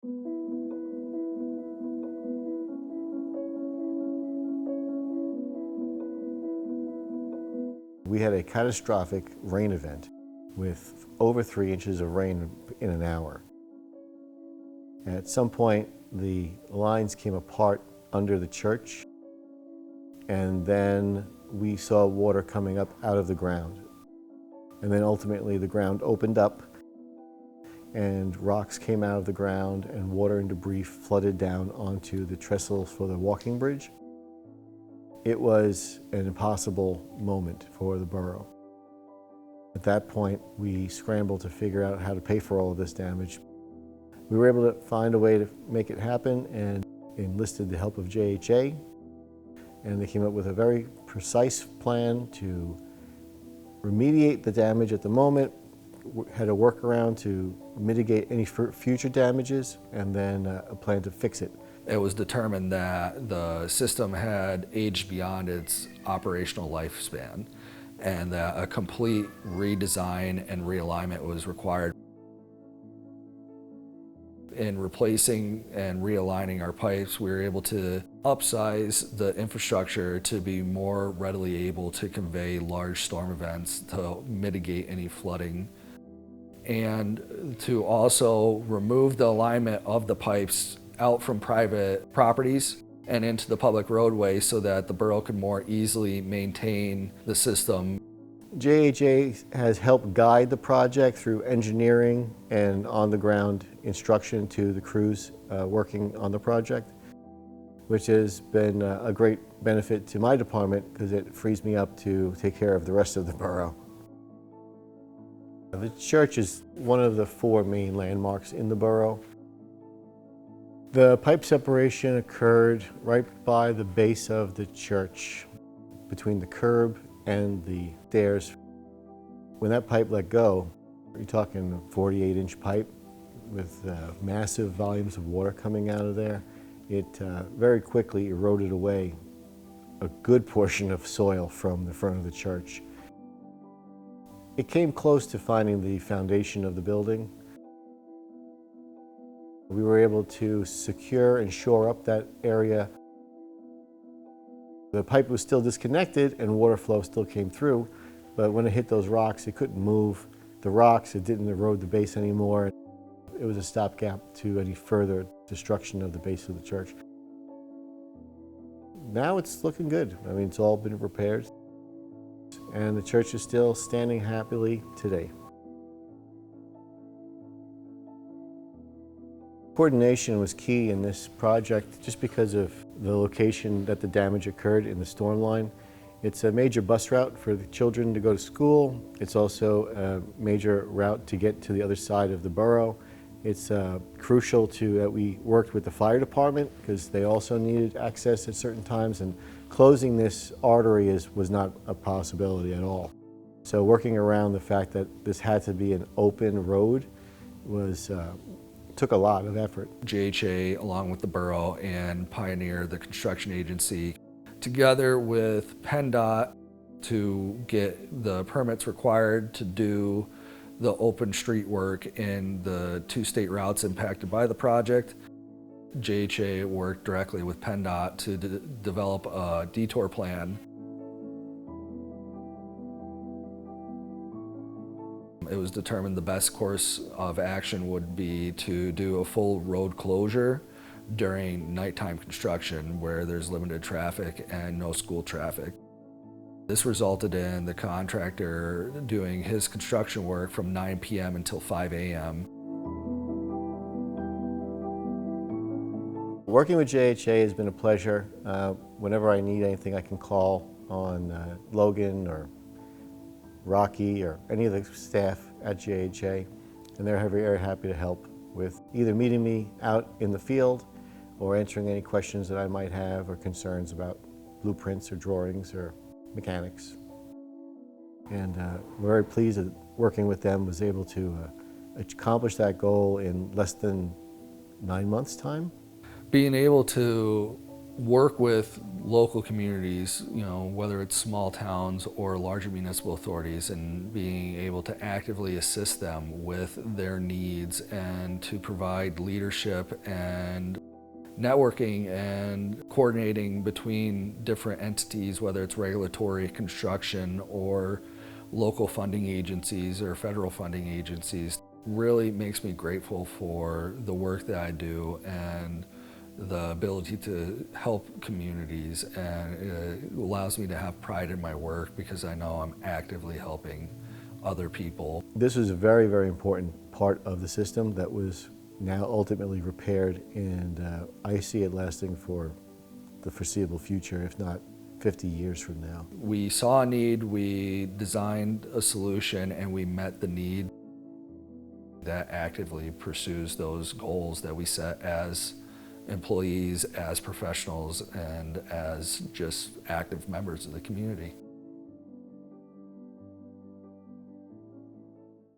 We had a catastrophic rain event with over 3 inches of rain in an hour. At some point, the lines came apart under the church, and then we saw water coming up out of the ground. And then ultimately the ground opened up and rocks came out of the ground and water and debris flooded down onto the trestles for the walking bridge. It was an impossible moment for the borough. At that point, we scrambled to figure out how to pay for all of this damage. We were able to find a way to make it happen and enlisted the help of JHA, and they came up with a very precise plan to remediate the damage at the moment, had a workaround to mitigate any future damages, and then a plan to fix it. It was determined that the system had aged beyond its operational lifespan and that a complete redesign and realignment was required. In replacing and realigning our pipes, we were able to upsize the infrastructure to be more readily able to convey large storm events to mitigate any flooding, and to also remove the alignment of the pipes out from private properties and into the public roadway so that the borough could more easily maintain the system. JHA has helped guide the project through engineering and on-the-ground instruction to the crews working on the project, which has been a great benefit to my department because it frees me up to take care of the rest of the borough. The church is one of the 4 main landmarks in the borough. The pipe separation occurred right by the base of the church, between the curb and the stairs. When that pipe let go, you're talking a 48-inch pipe with massive volumes of water coming out of there. It very quickly eroded away a good portion of soil from the front of the church. It came close to finding the foundation of the building. We were able to secure and shore up that area. The pipe was still disconnected and water flow still came through, but when it hit those rocks, it couldn't move the rocks. It didn't erode the base anymore. It was a stopgap to any further destruction of the base of the church. Now it's looking good. I mean, it's all been repaired, and the church is still standing happily today. Coordination was key in this project just because of the location that the damage occurred in the storm line. It's a major bus route for the children to go to school. It's also a major route to get to the other side of the borough. It's crucial that we worked with the fire department because they also needed access at certain times, and closing this artery was not a possibility at all. So working around the fact that this had to be an open road took a lot of effort. JHA, along with the borough and Pioneer, the construction agency, together with PennDOT to get the permits required to do the open street work in the 2 state routes impacted by the project. JHA worked directly with PennDOT to develop a detour plan. It was determined the best course of action would be to do a full road closure during nighttime construction where there's limited traffic and no school traffic. This resulted in the contractor doing his construction work from 9 p.m. until 5 a.m. Working with JHA has been a pleasure. Whenever I need anything, I can call on Logan or Rocky or any of the staff at JHA, and they're very, very happy to help with either meeting me out in the field or answering any questions that I might have or concerns about blueprints or drawings or mechanics. And we're very pleased that working with them was able to accomplish that goal in less than 9 months' time. Being able to work with local communities, whether it's small towns or larger municipal authorities, and being able to actively assist them with their needs and to provide leadership and networking and coordinating between different entities, whether it's regulatory, construction, or local funding agencies or federal funding agencies, really makes me grateful for the work that I do and the ability to help communities, and it allows me to have pride in my work because I know I'm actively helping other people. This was a very, very important part of the system that was now ultimately repaired, and I see it lasting for the foreseeable future, if not 50 years from now. We saw a need, we designed a solution, and we met the need. That actively pursues those goals that we set as employees, as professionals, and as just active members of the community.